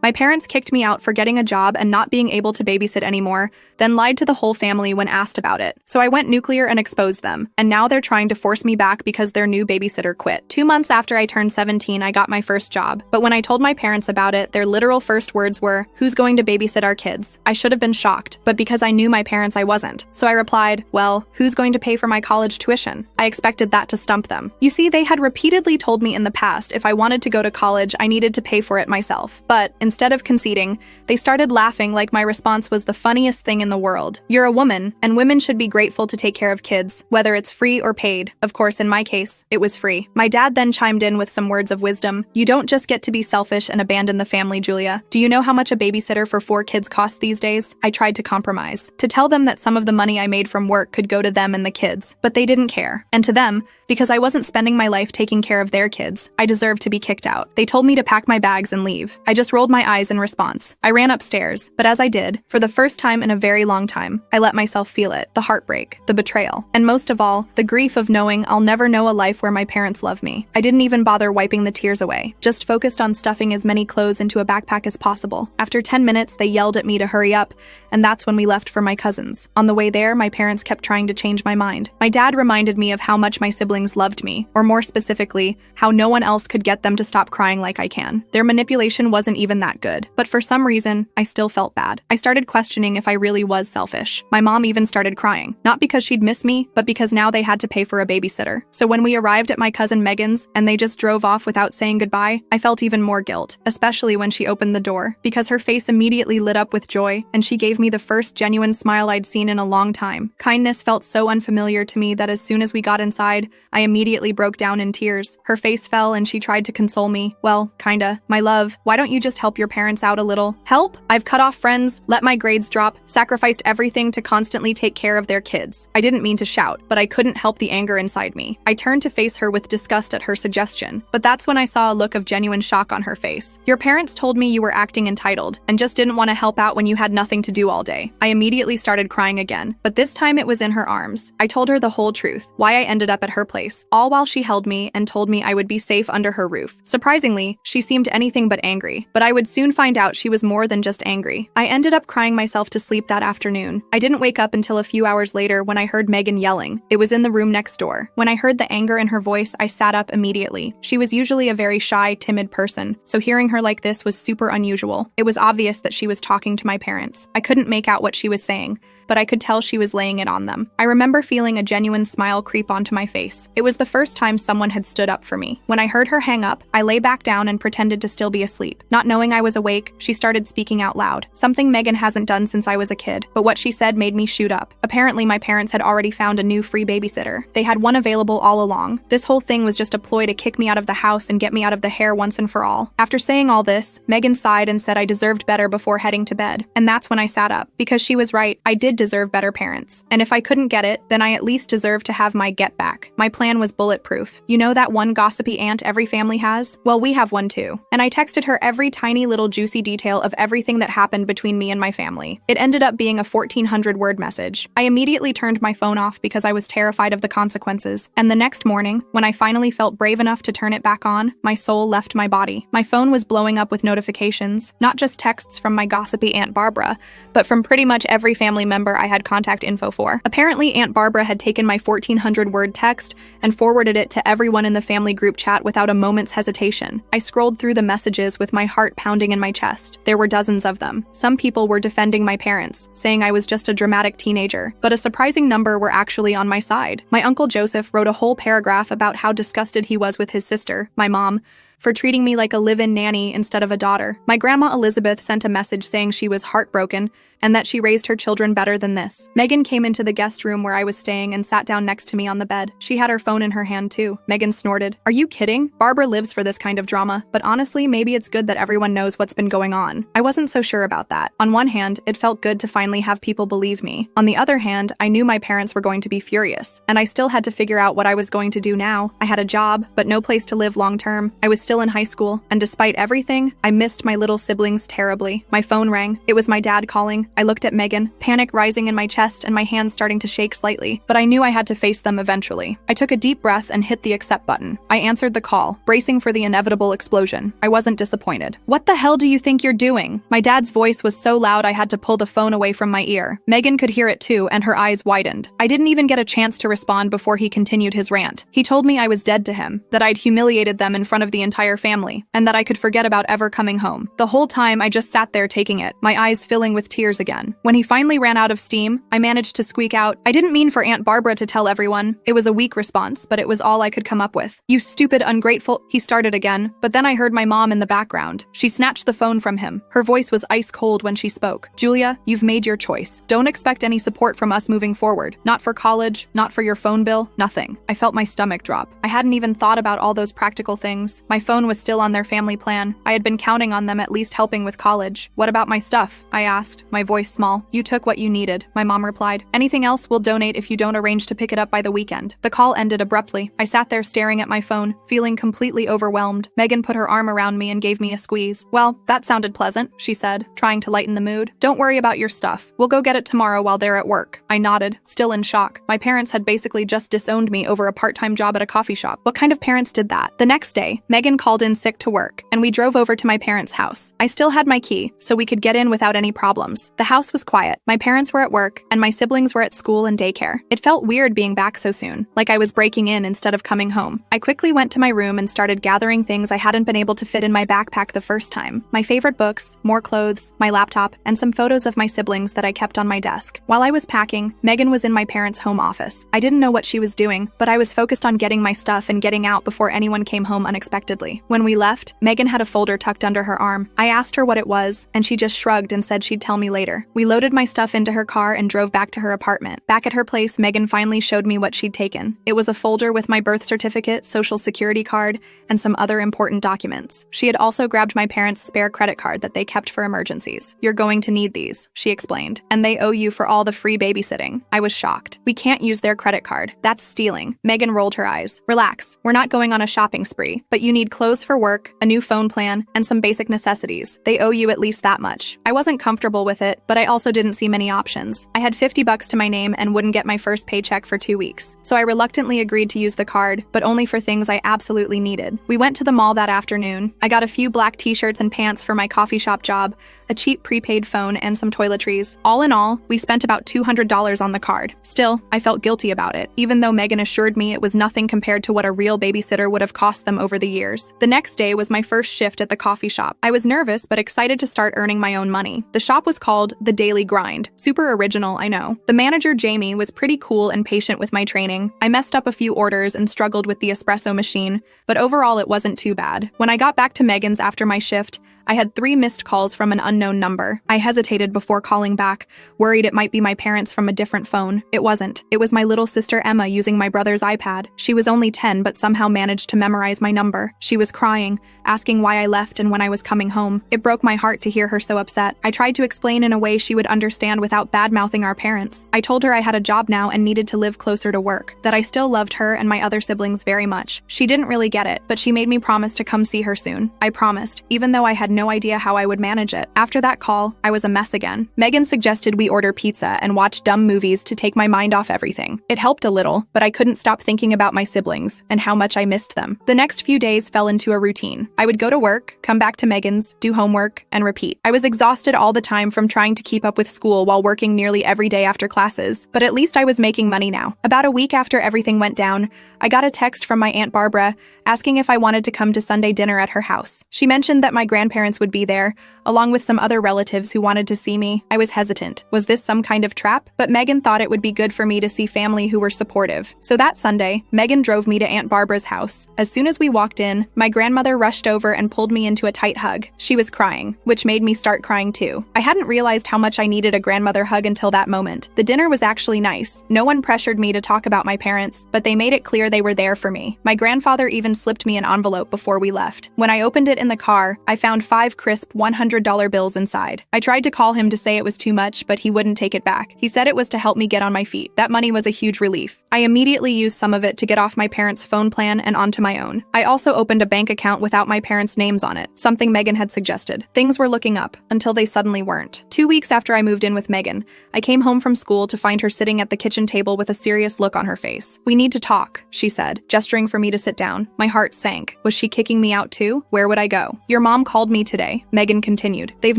My parents kicked me out for getting a job and not being able to babysit anymore, then lied to the whole family when asked about it. So I went nuclear and exposed them, and now they're trying to force me back because their new babysitter quit. 2 months after I turned 17, I got my first job. But when I told my parents about it, their literal first words were, "Who's going to babysit our kids?" I should have been shocked, but because I knew my parents, I wasn't. So I replied, "Well, who's going to pay for my college tuition?" I expected that to stump them. You see, they had repeatedly told me in the past if I wanted to go to college, I needed to pay for it myself. But instead of conceding, they started laughing like my response was the funniest thing in the world. You're a woman, and women should be grateful to take care of kids, whether it's free or paid. Of course, in my case, it was free. My dad then chimed in with some words of wisdom. "You don't just get to be selfish and abandon the family, Julia. Do you know how much a babysitter for 4 kids costs these days?" I tried to compromise, to tell them that some of the money I made from work could go to them and the kids, but they didn't care. And to them, because I wasn't spending my life taking care of their kids, I deserved to be kicked out. They told me to pack my bags and leave. I just rolled my eyes in response. I ran upstairs, but as I did, for the first time in a very long time, I let myself feel it, the heartbreak, the betrayal, and most of all, the grief of knowing I'll never know a life where my parents love me. I didn't even bother wiping the tears away, just focused on stuffing as many clothes into a backpack as possible. After 10 minutes, they yelled at me to hurry up, and that's when we left for my cousins. On the way there, my parents kept trying to change my mind. My dad reminded me of how much my siblings loved me, or more specifically, how no one else could get them to stop crying like I can. Their manipulation wasn't even that good, but for some reason, I still felt bad. I started questioning if I really was selfish. My mom even started crying, not because she'd miss me, but because now they had to pay for a babysitter. So when we arrived at my cousin Megan's and they just drove off without saying goodbye, I felt even more guilt, especially when she opened the door, because her face immediately lit up with joy, and she gave me the first genuine smile I'd seen in a long time. Kindness felt so unfamiliar to me that as soon as we got inside, I immediately broke down in tears. Her face fell and she tried to console me. "Well, kinda. My love, why don't you just help your parents out a little?" Help? I've cut off friends, let my grades drop, sacrificed everything to constantly take care of their kids. I didn't mean to shout, but I couldn't help the anger inside me. I turned to face her with disgust at her suggestion, but that's when I saw a look of genuine shock on her face. "Your parents told me you were acting entitled and just didn't want to help out when you had nothing to do all day." I immediately started crying again, but this time it was in her arms. I told her the whole truth, why I ended up at her place, all while she held me and told me I would be safe under her roof. Surprisingly, she seemed anything but angry, but I would soon find out she was more than just angry. I ended up crying myself to sleep that afternoon. I didn't wake up until a few hours later when I heard Megan yelling. It was in the room next door. When I heard the anger in her voice, I sat up immediately. She was usually a very shy, timid person, so hearing her like this was super unusual. It was obvious that she was talking to my parents. I couldn't make out what she was saying, but I could tell she was laying it on them. I remember feeling a genuine smile creep onto my face. It was the first time someone had stood up for me. When I heard her hang up, I lay back down and pretended to still be asleep. Not knowing I was awake, she started speaking out loud, something Megan hasn't done since I was a kid, but what she said made me shoot up. Apparently, my parents had already found a new free babysitter. They had one available all along. This whole thing was just a ploy to kick me out of the house and get me out of the hair once and for all. After saying all this, Megan sighed and said I deserved better before heading to bed. And that's when I sat up, because she was right. I did deserve better parents. And if I couldn't get it, then I at least deserved to have my get back. My plan was bulletproof. You know that one gossipy aunt every family has? Well, we have one too. And I texted her every tiny little juicy detail of everything that happened between me and my family. It ended up being a 1,400-word message. I immediately turned my phone off because I was terrified of the consequences. And the next morning, when I finally felt brave enough to turn it back on, my soul left my body. My phone was blowing up with notifications, not just texts from my gossipy Aunt Barbara, but from pretty much every family member I had contact info for. Apparently, Aunt Barbara had taken my 1,400-word text and forwarded it to everyone in the family group chat without a moment's hesitation. I scrolled through the messages with my heart pounding in my chest. There were dozens of them. Some people were defending my parents, saying I was just a dramatic teenager, but a surprising number were actually on my side. My Uncle Joseph wrote a whole paragraph about how disgusted he was with his sister, my mom, for treating me like a live-in nanny instead of a daughter. My grandma Elizabeth sent a message saying she was heartbroken and that she raised her children better than this. Megan came into the guest room where I was staying and sat down next to me on the bed. She had her phone in her hand too. Megan snorted. "Are you kidding? Barbara lives for this kind of drama, but honestly, maybe it's good that everyone knows what's been going on." I wasn't so sure about that. On one hand, it felt good to finally have people believe me. On the other hand, I knew my parents were going to be furious, and I still had to figure out what I was going to do now. I had a job, but no place to live long term. I was still in high school, and despite everything, I missed my little siblings terribly. My phone rang. It was my dad calling. I looked at Megan, panic rising in my chest and my hands starting to shake slightly, but I knew I had to face them eventually. I took a deep breath and hit the accept button. I answered the call, bracing for the inevitable explosion. I wasn't disappointed. "What the hell do you think you're doing?" My dad's voice was so loud I had to pull the phone away from my ear. Megan could hear it too, and her eyes widened. I didn't even get a chance to respond before he continued his rant. He told me I was dead to him, that I'd humiliated them in front of the entire family, and that I could forget about ever coming home. The whole time I just sat there taking it, my eyes filling with tears again. When he finally ran out of steam, I managed to squeak out, "I didn't mean for Aunt Barbara to tell everyone." It was a weak response, but it was all I could come up with. "You stupid, ungrateful," he started again, but then I heard my mom in the background. She snatched the phone from him. Her voice was ice cold when she spoke. "Julia, you've made your choice. Don't expect any support from us moving forward. Not for college, not for your phone bill, nothing." I felt my stomach drop. I hadn't even thought about all those practical things. My phone was still on their family plan. I had been counting on them at least helping with college. "What about my stuff?" I asked, my voice small. "You took what you needed," my mom replied. "Anything else we'll donate if you don't arrange to pick it up by the weekend." The call ended abruptly. I sat there staring at my phone, feeling completely overwhelmed. Megan put her arm around me and gave me a squeeze. "Well, that sounded pleasant," she said, trying to lighten the mood. "Don't worry about your stuff. We'll go get it tomorrow while they're at work." I nodded, still in shock. My parents had basically just disowned me over a part-time job at a coffee shop. What kind of parents did that? The next day, Megan called in sick to work, and we drove over to my parents' house. I still had my key, so we could get in without any problems. The house was quiet. My parents were at work, and my siblings were at school and daycare. It felt weird being back so soon, like I was breaking in instead of coming home. I quickly went to my room and started gathering things I hadn't been able to fit in my backpack the first time. My favorite books, more clothes, my laptop, and some photos of my siblings that I kept on my desk. While I was packing, Megan was in my parents' home office. I didn't know what she was doing, but I was focused on getting my stuff and getting out before anyone came home unexpectedly. When we left, Megan had a folder tucked under her arm. I asked her what it was, and she just shrugged and said she'd tell me later. We loaded my stuff into her car and drove back to her apartment. Back at her place, Megan finally showed me what she'd taken. It was a folder with my birth certificate, social security card, and some other important documents. She had also grabbed my parents' spare credit card that they kept for emergencies. "You're going to need these," she explained, "and they owe you for all the free babysitting." I was shocked. "We can't use their credit card. That's stealing." Megan rolled her eyes. "Relax. We're not going on a shopping spree, but you need clothes for work, a new phone plan, and some basic necessities. They owe you at least that much." I wasn't comfortable with it, but I also didn't see many options. I had $50 to my name and wouldn't get my first paycheck for 2 weeks, so I reluctantly agreed to use the card, but only for things I absolutely needed. We went to the mall that afternoon. I got a few black t-shirts and pants for my coffee shop job, a cheap prepaid phone, and some toiletries. All in all, we spent about $200 on the card. Still, I felt guilty about it, even though Megan assured me it was nothing compared to what a real babysitter would have cost them over the years. The next day was my first shift at the coffee shop. I was nervous but excited to start earning my own money. The shop was called The Daily Grind. Super original, I know. The manager, Jamie, was pretty cool and patient with my training. I messed up a few orders and struggled with the espresso machine, but overall it wasn't too bad. When I got back to Megan's after my shift, I had 3 missed calls from an unknown number. I hesitated before calling back, worried it might be my parents from a different phone. It wasn't. It was my little sister Emma using my brother's iPad. She was only 10 but somehow managed to memorize my number. She was crying, asking why I left and when I was coming home. It broke my heart to hear her so upset. I tried to explain in a way she would understand without bad-mouthing our parents. I told her I had a job now and needed to live closer to work, that I still loved her and my other siblings very much. She didn't really get it, but she made me promise to come see her soon. I promised, even though I had no idea how I would manage it. After that call, I was a mess again. Megan suggested we order pizza and watch dumb movies to take my mind off everything. It helped a little, but I couldn't stop thinking about my siblings and how much I missed them. The next few days fell into a routine. I would go to work, come back to Megan's, do homework, and repeat. I was exhausted all the time from trying to keep up with school while working nearly every day after classes, but at least I was making money now. About a week after everything went down, I got a text from my Aunt Barbara asking if I wanted to come to Sunday dinner at her house. She mentioned that my grandparents would be there, along with some other relatives who wanted to see me. I was hesitant. Was this some kind of trap? But Megan thought it would be good for me to see family who were supportive. So that Sunday, Megan drove me to Aunt Barbara's house. As soon as we walked in, my grandmother rushed over and pulled me into a tight hug. She was crying, which made me start crying too. I hadn't realized how much I needed a grandmother hug until that moment. The dinner was actually nice. No one pressured me to talk about my parents, but they made it clear they were there for me. My grandfather even slipped me an envelope before we left. When I opened it in the car, I found 5 crisp $100 $500 bills inside. I tried to call him to say it was too much, but he wouldn't take it back. He said it was to help me get on my feet. That money was a huge relief. I immediately used some of it to get off my parents' phone plan and onto my own. I also opened a bank account without my parents' names on it, something Megan had suggested. Things were looking up, until they suddenly weren't. 2 weeks after I moved in with Megan, I came home from school to find her sitting at the kitchen table with a serious look on her face. "We need to talk," she said, gesturing for me to sit down. My heart sank. Was she kicking me out too? Where would I go? "Your mom called me today," Megan continued. "They've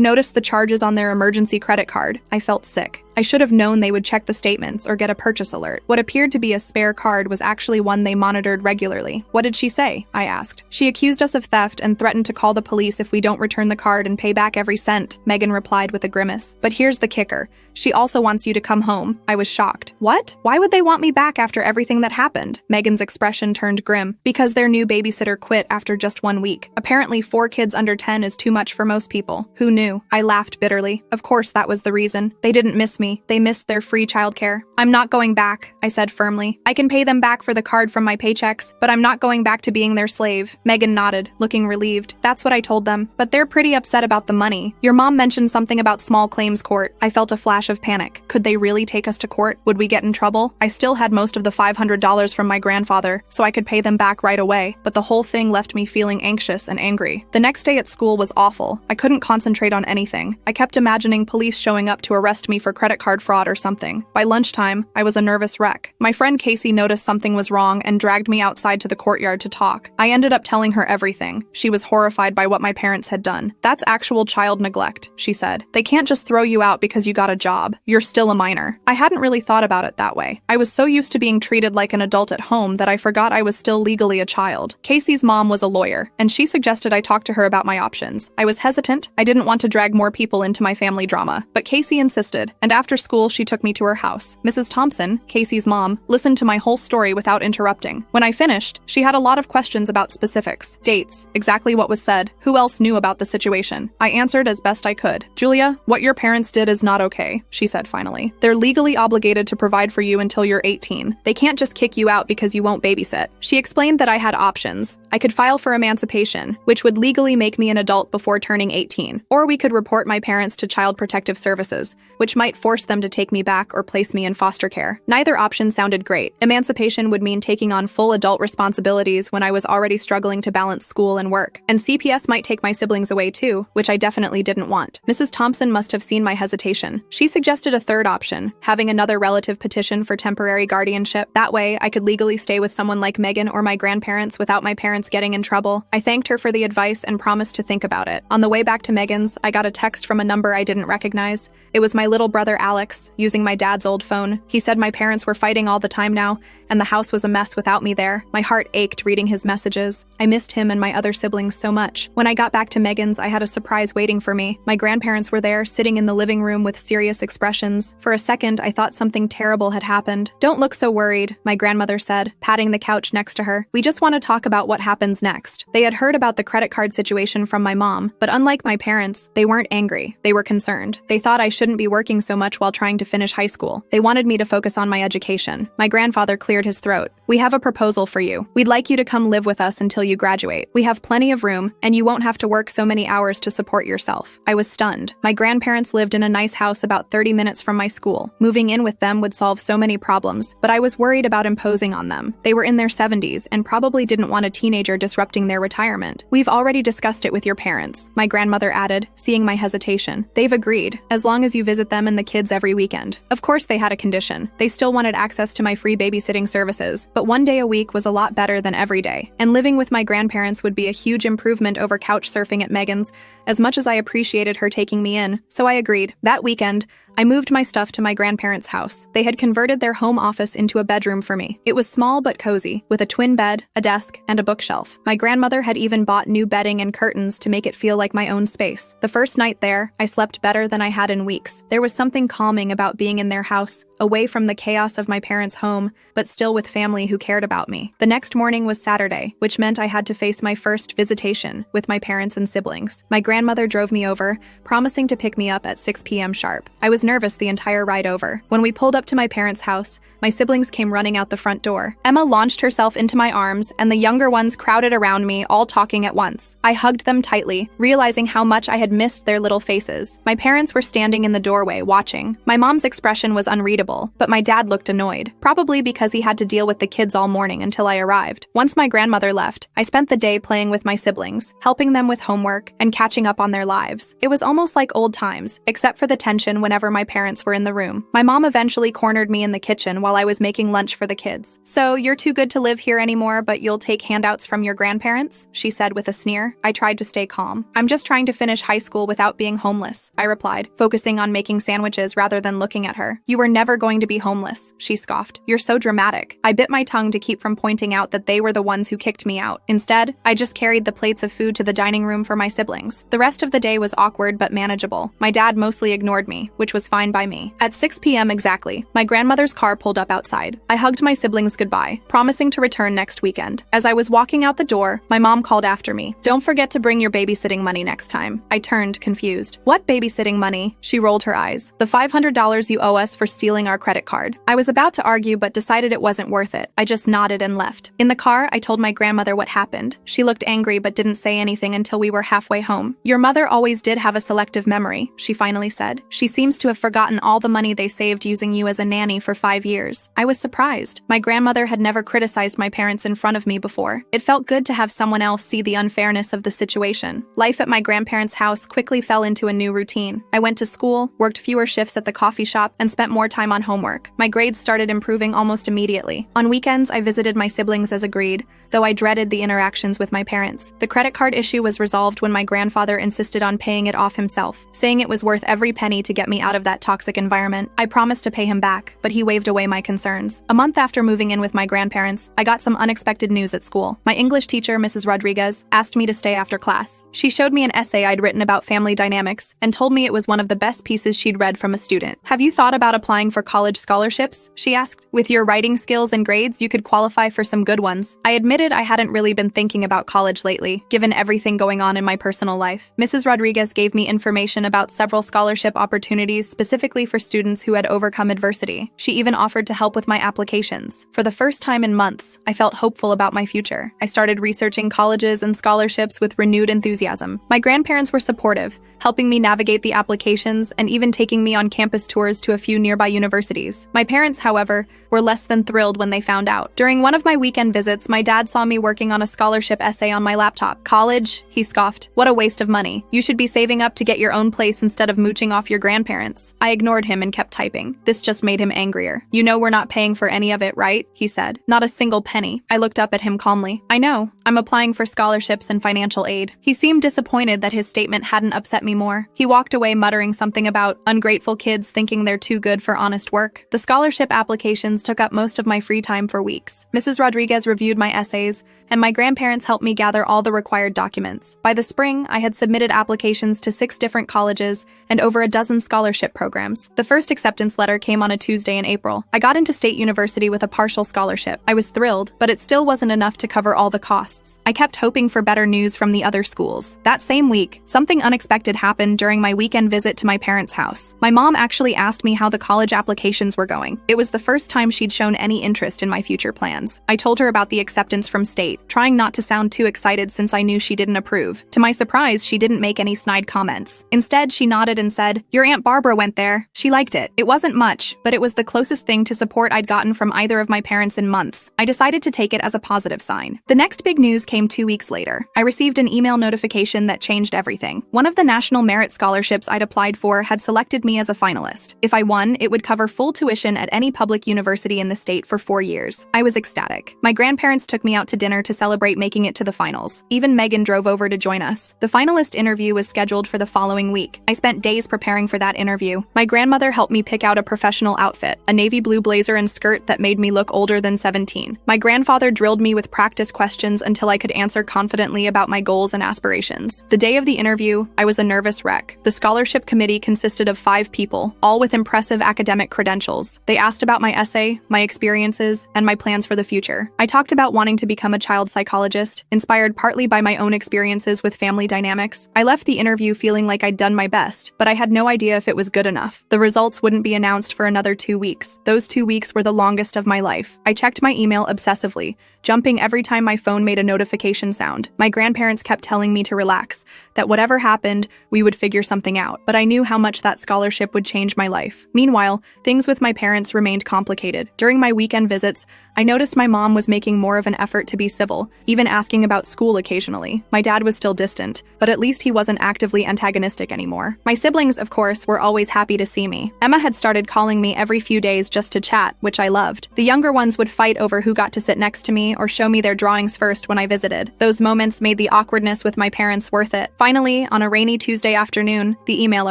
noticed the charges on their emergency credit card." I felt sick. I should have known they would check the statements or get a purchase alert. What appeared to be a spare card was actually one they monitored regularly. "What did she say?" I asked. "She accused us of theft and threatened to call the police if we don't return the card and pay back every cent," Megan replied with a grimace. "But here's the kicker. She also wants you to come home." I was shocked. "What? Why would they want me back after everything that happened?" Megan's expression turned grim. "Because their new babysitter quit after just 1 week. Apparently 4 kids under 10 is too much for most people. Who knew?" I laughed bitterly. Of course that was the reason. They didn't miss me. They missed their free childcare. "I'm not going back," I said firmly. "I can pay them back for the card from my paychecks, but I'm not going back to being their slave." Megan nodded, looking relieved. "That's what I told them, but they're pretty upset about the money. Your mom mentioned something about small claims court." I felt a flash of panic. Could they really take us to court? Would we get in trouble? I still had most of the $500 from my grandfather, so I could pay them back right away, but the whole thing left me feeling anxious and angry. The next day at school was awful. I couldn't concentrate on anything. I kept imagining police showing up to arrest me for credit card fraud or something. By lunchtime, I was a nervous wreck. My friend Casey noticed something was wrong and dragged me outside to the courtyard to talk. I ended up telling her everything. She was horrified by what my parents had done. "That's actual child neglect," she said. "They can't just throw you out because you got a job. You're still a minor." I hadn't really thought about it that way. I was so used to being treated like an adult at home that I forgot I was still legally a child. Casey's mom was a lawyer, and she suggested I talk to her about my options. I was hesitant. I didn't want to drag more people into my family drama, but Casey insisted, and after school she took me to her house. Mrs. Thompson, Casey's mom, listened to my whole story without interrupting. When I finished, she had a lot of questions about specifics, dates, exactly what was said, who else knew about the situation. I answered as best I could. "Julia, what your parents did is not okay," she said finally. "They're legally obligated to provide for you until you're 18. They can't just kick you out because you won't babysit." She explained that I had options. I could file for emancipation, which would legally make me an adult before turning 18, or we could report my parents to Child Protective Services, which might force them to take me back or place me in foster care. Neither option sounded great. Emancipation would mean taking on full adult responsibilities when I was already struggling to balance school and work. And CPS might take my siblings away too, which I definitely didn't want. Mrs. Thompson must have seen my hesitation. She suggested a third option, having another relative petition for temporary guardianship. That way, I could legally stay with someone like Megan or my grandparents without my parents getting in trouble. I thanked her for the advice and promised to think about it. On the way back to Megan's, I got a text from a number I didn't recognize. It was my little brother Alex, using my dad's old phone. He said my parents were fighting all the time now, and the house was a mess without me there. My heart ached reading his messages. I missed him and my other siblings so much. When I got back to Megan's, I had a surprise waiting for me. My grandparents were there, sitting in the living room with serious expressions. For a second, I thought something terrible had happened. "Don't look so worried," my grandmother said, patting the couch next to her. "We just want to talk about what happens next." They had heard about the credit card situation from my mom, but unlike my parents, they weren't angry. They were concerned. They thought I shouldn't be working so much while trying to finish high school. They wanted me to focus on my education. My grandfather cleared his throat. "We have a proposal for you. We'd like you to come live with us until you graduate. We have plenty of room, and you won't have to work so many hours to support yourself." I was stunned. My grandparents lived in a nice house about 30 minutes from my school. Moving in with them would solve so many problems, but I was worried about imposing on them. They were in their 70s and probably didn't want a teenager disrupting their retirement. "We've already discussed it with your parents," my grandmother added, seeing my hesitation. "They've agreed, as long as you visit them and the kids every weekend." Of course they had a condition. They still wanted access to my free babysitting services, but 1 day a week was a lot better than every day. And living with my grandparents would be a huge improvement over couch surfing at Megan's, as much as I appreciated her taking me in, so I agreed. That weekend, I moved my stuff to my grandparents' house. They had converted their home office into a bedroom for me. It was small but cozy, with a twin bed, a desk, and a bookshelf. My grandmother had even bought new bedding and curtains to make it feel like my own space. The first night there, I slept better than I had in weeks. There was something calming about being in their house, away from the chaos of my parents' home, but still with family who cared about me. The next morning was Saturday, which meant I had to face my first visitation with my parents and siblings. My grandmother drove me over, promising to pick me up at 6 p.m. sharp. I was nervous the entire ride over. When we pulled up to my parents' house, my siblings came running out the front door. Emma launched herself into my arms, and the younger ones crowded around me, all talking at once. I hugged them tightly, realizing how much I had missed their little faces. My parents were standing in the doorway, watching. My mom's expression was unreadable, but my dad looked annoyed, probably because he had to deal with the kids all morning until I arrived. Once my grandmother left, I spent the day playing with my siblings, helping them with homework, and catching up on their lives. It was almost like old times, except for the tension whenever my parents were in the room. My mom eventually cornered me in the kitchen while I was making lunch for the kids. "So, you're too good to live here anymore, but you'll take handouts from your grandparents?" she said with a sneer. I tried to stay calm. "I'm just trying to finish high school without being homeless," I replied, focusing on making sandwiches rather than looking at her. "You were never going to be homeless," she scoffed. "You're so dramatic." I bit my tongue to keep from pointing out that they were the ones who kicked me out. Instead, I just carried the plates of food to the dining room for my siblings. The rest of the day was awkward but manageable. My dad mostly ignored me, which was fine by me. At 6 p.m. exactly, my grandmother's car pulled up outside. I hugged my siblings goodbye, promising to return next weekend. As I was walking out the door, my mom called after me. "Don't forget to bring your babysitting money next time." I turned, confused. "What babysitting money?" She rolled her eyes. "The $500 you owe us for stealing our credit card." I was about to argue but decided it wasn't worth it. I just nodded and left. In the car, I told my grandmother what happened. She looked angry but didn't say anything until we were halfway home. "Your mother always did have a selective memory," she finally said. "She seems to have forgotten all the money they saved using you as a nanny for 5 years." I was surprised. My grandmother had never criticized my parents in front of me before. It felt good to have someone else see the unfairness of the situation. Life at my grandparents' house quickly fell into a new routine. I went to school, worked fewer shifts at the coffee shop, and spent more time on homework. My grades started improving almost immediately. On weekends, I visited my siblings as agreed, though I dreaded the interactions with my parents. The credit card issue was resolved when my grandfather insisted on paying it off himself, saying it was worth every penny to get me out of that toxic environment. I promised to pay him back, but he waved away my concerns. A month after moving in with my grandparents, I got some unexpected news at school. My English teacher, Mrs. Rodriguez, asked me to stay after class. She showed me an essay I'd written about family dynamics and told me it was one of the best pieces she'd read from a student. "Have you thought about applying for college scholarships?" she asked. "With your writing skills and grades, you could qualify for some good ones." I admitted I hadn't really been thinking about college lately, given everything going on in my personal life. Mrs. Rodriguez gave me information about several scholarship opportunities specifically for students who had overcome adversity. She even offered to help with my applications. For the first time in months, I felt hopeful about my future. I started researching colleges and scholarships with renewed enthusiasm. My grandparents were supportive, helping me navigate the applications and even taking me on campus tours to a few nearby universities. My parents, however, were less than thrilled when they found out. During one of my weekend visits, my dad saw me working on a scholarship essay on my laptop. "College?" he scoffed. "What a waste of money. You should be saving up to get your own place instead of mooching off your grandparents." I ignored him and kept typing. This just made him angrier. "You know we're not paying for any of it, right?" he said. "Not a single penny." I looked up at him calmly. "I know. I'm applying for scholarships and financial aid." He seemed disappointed that his statement hadn't upset me more. He walked away muttering something about ungrateful kids thinking they're too good for honest work. The scholarship applications took up most of my free time for weeks. Mrs. Rodriguez reviewed my essays, and my grandparents helped me gather all the required documents. By the spring, I had submitted applications to 6 different colleges and over a dozen scholarship programs. The first acceptance letter came on a Tuesday in April. I got into State University with a partial scholarship. I was thrilled, but it still wasn't enough to cover all the costs. I kept hoping for better news from the other schools. That same week, something unexpected happened during my weekend visit to my parents' house. My mom actually asked me how the college applications were going. It was the first time she'd shown any interest in my future plans. I told her about the acceptance from State, trying not to sound too excited since I knew she didn't approve. To my surprise, she didn't make any snide comments. Instead, she nodded and said, "Your Aunt Barbara went there. She liked it." It wasn't much, but it was the closest thing to support I'd gotten from either of my parents in months. I decided to take it as a positive sign. The next big news came 2 weeks later. I received an email notification that changed everything. One of the National Merit Scholarships I'd applied for had selected me as a finalist. If I won, it would cover full tuition at any public university in the state for 4 years. I was ecstatic. My grandparents took me out to dinner to celebrate making it to the finals. Even Megan drove over to join us. The finalist interview was scheduled for the following week. I spent days preparing for that interview. My grandmother helped me pick out a professional outfit, a navy blue blazer and skirt that made me look older than 17. My grandfather drilled me with practice questions until I could answer confidently about my goals and aspirations. The day of the interview, I was a nervous wreck. The scholarship committee consisted of 5 people, all with impressive academic credentials. They asked about my essay, my experiences, and my plans for the future. I talked about wanting to become a child psychologist, inspired partly by my own experiences with family dynamics. I left the interview feeling like I'd done my best, but I had no idea if it was good enough. The results wouldn't be announced for another 2 weeks. Those 2 weeks were the longest of my life. I checked my email obsessively, jumping every time my phone made a notification sound. My grandparents kept telling me to relax, that whatever happened, we would figure something out. But I knew how much that scholarship would change my life. Meanwhile, things with my parents remained complicated. During my weekend visits, I noticed my mom was making more of an effort to be civil, even asking about school occasionally. My dad was still distant, but at least he wasn't actively antagonistic anymore. My siblings, of course, were always happy to see me. Emma had started calling me every few days just to chat, which I loved. The younger ones would fight over who got to sit next to me or show me their drawings first when I visited. Those moments made the awkwardness with my parents worth it. Finally, on a rainy Tuesday afternoon, the email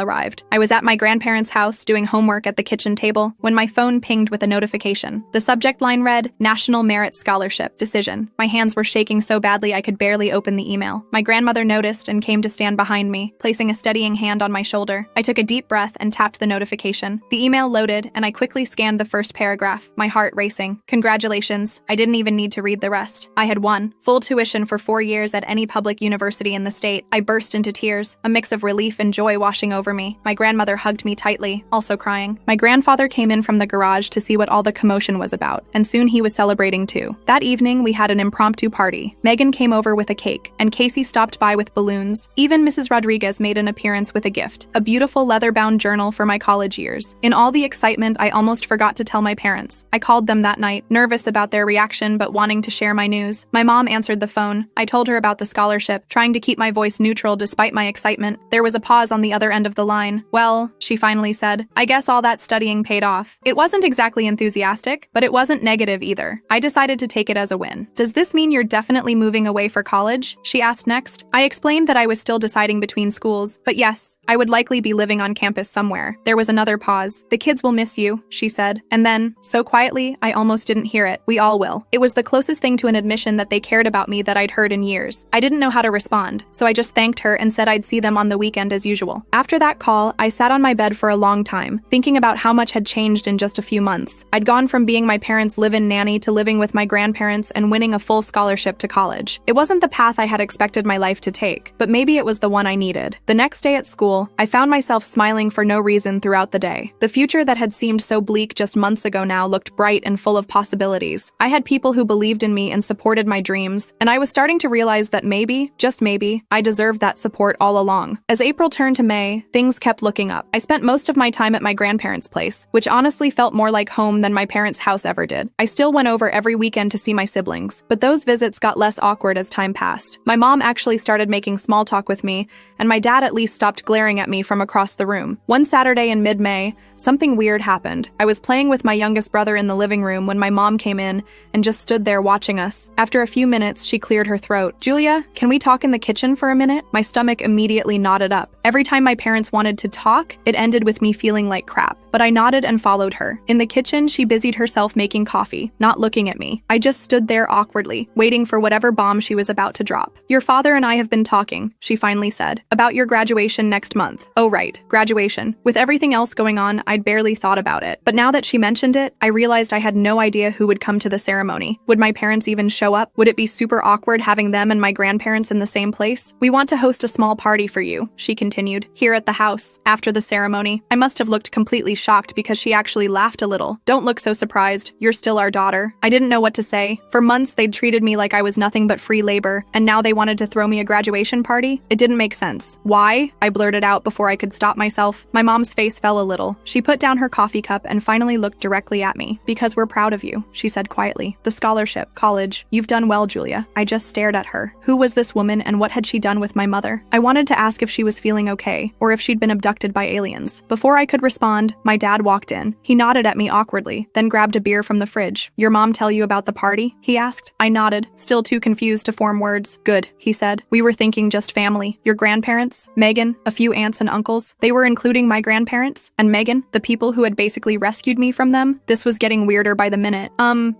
arrived. I was at my grandparents' house doing homework at the kitchen table when my phone pinged with a notification. The subject line read, National Merit Scholarship Decision. My hands were shaking so badly I could barely open the email. My grandmother noticed and came to stand behind me, placing a steadying hand on my shoulder. I took a deep breath and tapped the notification. The email loaded, and I quickly scanned the first paragraph, my heart racing. Congratulations. I didn't even need to read the rest. I had won. Full tuition for 4 years at any public university in the state. I burst into tears, a mix of relief and joy washing over me. My grandmother hugged me tightly, also crying. My grandfather came in from the garage to see what all the commotion was about, and soon he was celebrating too. That evening, we had an impromptu party. Megan came over with a cake, and Casey stopped by with balloons. Even Mrs. Rodriguez made an appearance with a gift, a beautiful leather-bound journal for my college years. In all the excitement, I almost forgot to tell my parents. I called them that night, nervous about their reaction but wanting to share my news. My mom answered the phone. I told her about the scholarship, trying to keep my voice neutral despite my excitement. There was a pause on the other end of the line. Well, she finally said, I guess all that studying paid off. It wasn't exactly enthusiastic, but it wasn't negative either. I decided to take it as a win. Does this mean you're definitely moving away for college? She asked next. I explained that I was still deciding between schools, but yes, I would likely be living on campus somewhere. There was another pause. The kids will miss you, she said. And then, so quietly, I almost didn't hear it. We all will. It was the closest thing to an admission that they cared about me that I'd heard in years. I didn't know how to respond, so I just thanked her and said I'd see them on the weekend as usual. After that call, I sat on my bed for a long time, thinking about how much had changed in just a few months. I'd gone from being my parents' live-in nanny to living with my grandparents and winning a full scholarship to college. It wasn't the path I had expected my life to take, but maybe it was the one I needed. The next day at school, I found myself smiling for no reason throughout the day. The future that had seemed so bleak just months ago now looked bright and full of possibilities. I had people who believed in me and supported my dreams, and I was starting to realize that maybe, just maybe, I deserved that support all along. As April turned to May, things kept looking up. I spent most of my time at my grandparents' place, which honestly felt more like home than my parents' house ever did. I still went over every weekend to see my siblings, but those visits got less awkward as time passed. My mom actually started making small talk with me, and my dad at least stopped glaring at me from across the room. One Saturday in mid-May, something weird happened. I was playing with my youngest brother in the living room when my mom came in and just stood there watching us. After a few minutes, she cleared her throat. Julia, can we talk in the kitchen for a minute? My stomach immediately knotted up. Every time my parents wanted to talk, it ended with me feeling like crap. But I nodded and followed her. In the kitchen, she busied herself making coffee, not looking at me. I just stood there awkwardly, waiting for whatever bomb she was about to drop. Your father and I have been talking, she finally said, about your graduation next month. Oh right, graduation. With everything else going on, I'd barely thought about it. But now that she mentioned it, I realized I had no idea who would come to the ceremony. Would my parents even show up? Would it be super awkward having them and my grandparents in the same place? We want to host a small party for you, she continued, here at the house. After the ceremony, I must have looked completely shocked because she actually laughed a little. Don't look so surprised. You're still our daughter. I didn't know what to say. For months, they'd treated me like I was nothing but free labor, and now they wanted to throw me a graduation party? It didn't make sense. Why? I blurted out before I could stop myself. My mom's face fell a little. She put down her coffee cup and finally looked directly at me. Because we're proud of you, she said quietly. The scholarship, college. You've done well, Julia. I just stared at her. Who was this woman and what had she done with my mother? I wanted to ask if she was feeling okay, or if she'd been abducted by aliens. Before I could respond, My dad walked in. He nodded at me awkwardly, then grabbed a beer from the fridge. Your mom tell you about the party? He asked. I nodded, still too confused to form words. Good, he said. We were thinking just family. Your grandparents? Megan? A few aunts and uncles? They were including my grandparents? And Megan? The people who had basically rescued me from them? This was getting weirder by the minute.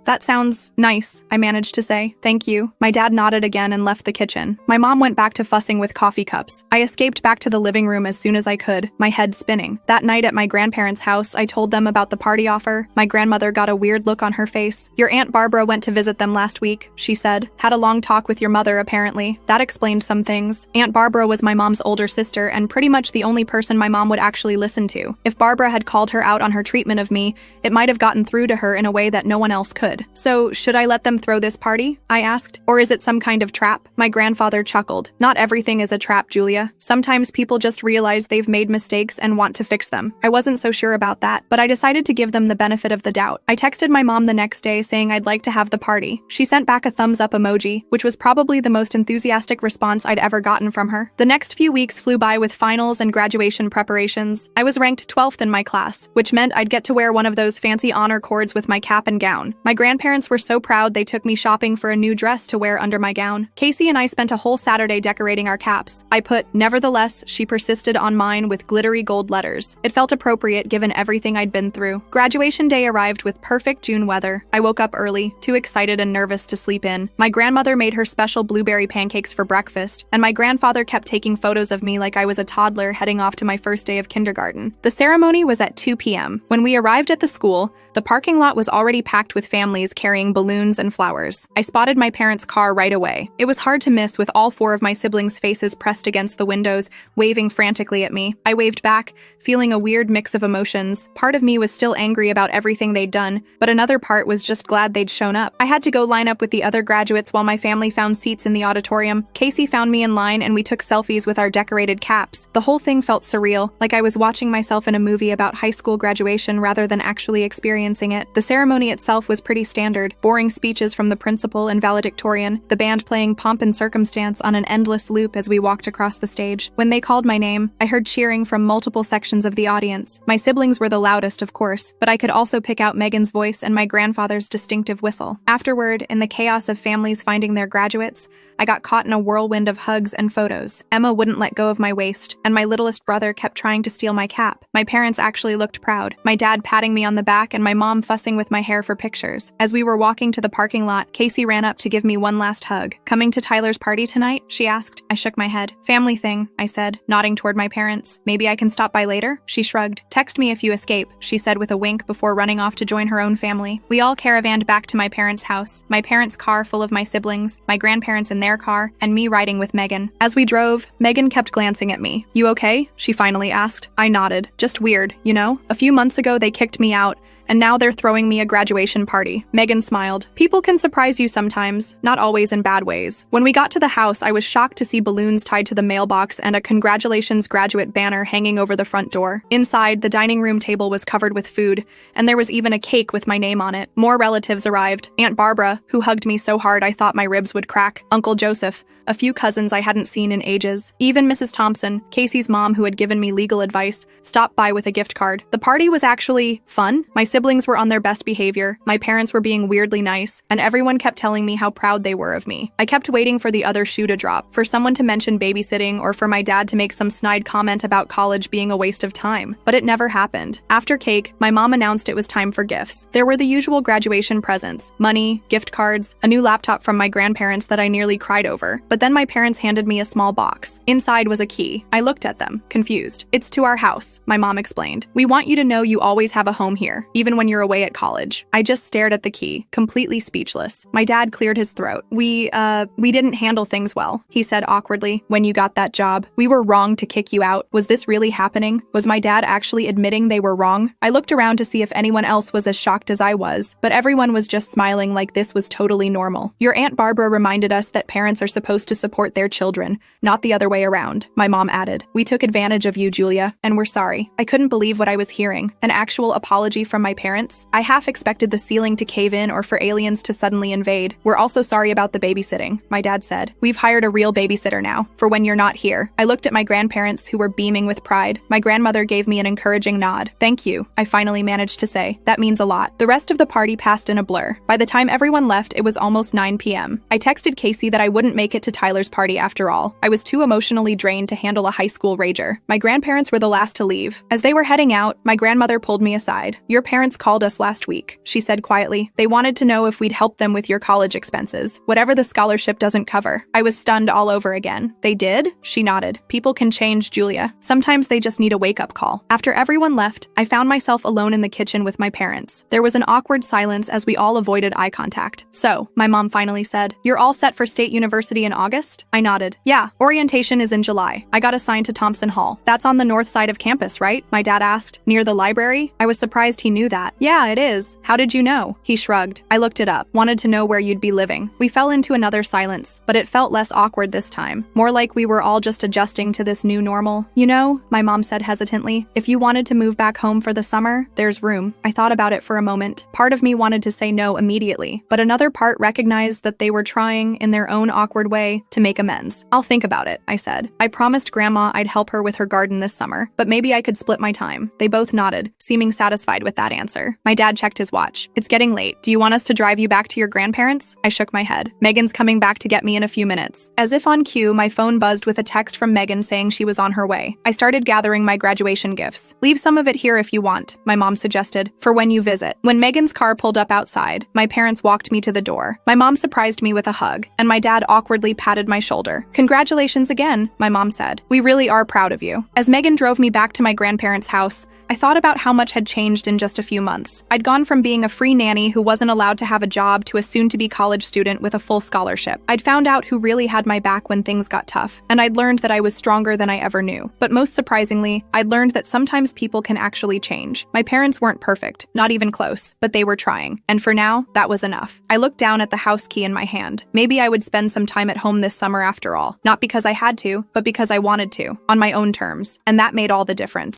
That sounds nice, I managed to say. Thank you. My dad nodded again and left the kitchen. My mom went back to fussing with coffee cups. I escaped back to the living room as soon as I could, my head spinning. That night at my grandparents' house, I told them about the party offer. My grandmother got a weird look on her face. Your Aunt Barbara went to visit them last week, she said. Had a long talk with your mother, apparently. That explained some things. Aunt Barbara was my mom's older sister and pretty much the only person my mom would actually listen to. If Barbara had called her out on her treatment of me, it might have gotten through to her in a way that no one else could. So, should I let them throw this party? I asked. Or is it some kind of trap? My grandfather chuckled. Not everything is a trap, Julia. Sometimes people just realize they've made mistakes and want to fix them. I wasn't so sure about that, but I decided to give them the benefit of the doubt. I texted my mom the next day saying I'd like to have the party. She sent back a thumbs up emoji, which was probably the most enthusiastic response I'd ever gotten from her. The next few weeks flew by with finals and graduation preparations. I was ranked 12th in my class, which meant I'd get to wear one of those fancy honor cords with my cap and gown. My grandparents were so proud they took me shopping for a new dress to wear under my gown. Casey and I spent a whole Saturday decorating our caps. I put, "Nevertheless," she persisted on mine with glittery gold letters. It felt appropriate given everything I'd been through. Graduation day arrived with perfect June weather. I woke up early, too excited and nervous to sleep in. My grandmother made her special blueberry pancakes for breakfast, and my grandfather kept taking photos of me like I was a toddler heading off to my first day of kindergarten. The ceremony was at 2 p.m. When we arrived at the school, the parking lot was already packed with families carrying balloons and flowers. I spotted my parents' car right away. It was hard to miss with all 4 of my siblings' faces pressed against the windows, waving frantically at me. I waved back, feeling a weird mix of emotions. Part of me was still angry about everything they'd done, but another part was just glad they'd shown up. I had to go line up with the other graduates while my family found seats in the auditorium. Casey found me in line and we took selfies with our decorated caps. The whole thing felt surreal, like I was watching myself in a movie about high school graduation rather than actually experiencing it. The ceremony itself was pretty standard. Boring speeches from the principal and valedictorian, the band playing Pomp and Circumstance on an endless loop as we walked across the stage. When they called my name, I heard cheering from multiple sections of the audience. My siblings were the loudest, of course, but I could also pick out Megan's voice and my grandfather's distinctive whistle. Afterward, in the chaos of families finding their graduates, I got caught in a whirlwind of hugs and photos. Emma wouldn't let go of my waist, and my littlest brother kept trying to steal my cap. My parents actually looked proud, my dad patting me on the back and my mom fussing with my hair for pictures. As we were walking to the parking lot, Casey ran up to give me one last hug. "Coming to Tyler's party tonight?" she asked. I shook my head. "Family thing," I said, nodding toward my parents. "Maybe I can stop by later?" She shrugged. "Text me if you escape," she said with a wink before running off to join her own family. We all caravanned back to my parents' house, my parents' car full of my siblings, my grandparents in their car, and me riding with Megan. As we drove, Megan kept glancing at me. "You okay?" she finally asked. I nodded. "Just weird, you know? A few months ago they kicked me out, and now they're throwing me a graduation party." Megan smiled. "People can surprise you sometimes, not always in bad ways." When we got to the house, I was shocked to see balloons tied to the mailbox and a congratulations graduate banner hanging over the front door. Inside, the dining room table was covered with food, and there was even a cake with my name on it. More relatives arrived. Aunt Barbara, who hugged me so hard I thought my ribs would crack. Uncle Joseph, a few cousins I hadn't seen in ages. Even Mrs. Thompson, Casey's mom who had given me legal advice, stopped by with a gift card. The party was actually fun. My siblings were on their best behavior, my parents were being weirdly nice, and everyone kept telling me how proud they were of me. I kept waiting for the other shoe to drop, for someone to mention babysitting or for my dad to make some snide comment about college being a waste of time. But it never happened. After cake, my mom announced it was time for gifts. There were the usual graduation presents, money, gift cards, a new laptop from my grandparents that I nearly cried over. But then my parents handed me a small box. Inside was a key. I looked at them, confused. "It's to our house," my mom explained. "We want you to know you always have a home here, even when you're away at college." I just stared at the key, completely speechless. My dad cleared his throat. We didn't handle things well," he said awkwardly. "When you got that job, we were wrong to kick you out. Was this really happening? Was my dad actually admitting they were wrong?" I looked around to see if anyone else was as shocked as I was, but everyone was just smiling like this was totally normal. "Your Aunt Barbara reminded us that parents are supposed to support their children, not the other way around," my mom added. "We took advantage of you, Julia, and we're sorry." I couldn't believe what I was hearing. An actual apology from my parents. I half expected the ceiling to cave in or for aliens to suddenly invade. We're also sorry about the babysitting, my dad said. We've hired a real babysitter now, for when you're not here. I looked at my grandparents, who were beaming with pride. My grandmother gave me an encouraging nod. Thank you, I finally managed to say. That means a lot. The rest of the party passed in a blur. By the time everyone left, it was almost 9 p.m. I texted Casey that I wouldn't make it to Tyler's party after all. I was too emotionally drained to handle a high school rager. My grandparents were the last to leave. As they were heading out, my grandmother pulled me aside. Your parents called us last week, she said quietly. They wanted to know if we'd help them with your college expenses, whatever the scholarship doesn't cover. I was stunned all over again. They did? She nodded. People can change, Julia. Sometimes they just need a wake-up call. After everyone left, I found myself alone in the kitchen with my parents. There was an awkward silence as we all avoided eye contact. So, my mom finally said, "You're all set for State University in August?" I nodded. Yeah, orientation is in July. I got assigned to Thompson Hall. That's on the north side of campus, right? My dad asked. Near the library? I was surprised he knew that. Yeah, it is. How did you know? He shrugged. I looked it up. Wanted to know where you'd be living. We fell into another silence, but it felt less awkward this time. More like we were all just adjusting to this new normal. You know, my mom said hesitantly, if you wanted to move back home for the summer, there's room. I thought about it for a moment. Part of me wanted to say no immediately, but another part recognized that they were trying, in their own awkward way, to make amends. I'll think about it, I said. I promised Grandma I'd help her with her garden this summer, but maybe I could split my time. They both nodded, seeming satisfied with that answer. My dad checked his watch. It's getting late. Do you want us to drive you back to your grandparents? I shook my head. Megan's coming back to get me in a few minutes. As if on cue, my phone buzzed with a text from Megan saying she was on her way. I started gathering my graduation gifts. Leave some of it here if you want, my mom suggested, for when you visit. When Megan's car pulled up outside, my parents walked me to the door. My mom surprised me with a hug, and my dad awkwardly patted my shoulder. Congratulations again, my mom said. We really are proud of you. As Megan drove me back to my grandparents' house, I thought about how much had changed in just a few months. I'd gone from being a free nanny who wasn't allowed to have a job to a soon-to-be college student with a full scholarship. I'd found out who really had my back when things got tough, and I'd learned that I was stronger than I ever knew. But most surprisingly, I'd learned that sometimes people can actually change. My parents weren't perfect, not even close, but they were trying. And for now, that was enough. I looked down at the house key in my hand. Maybe I would spend some time at home this summer after all. Not because I had to, but because I wanted to, on my own terms. And that made all the difference.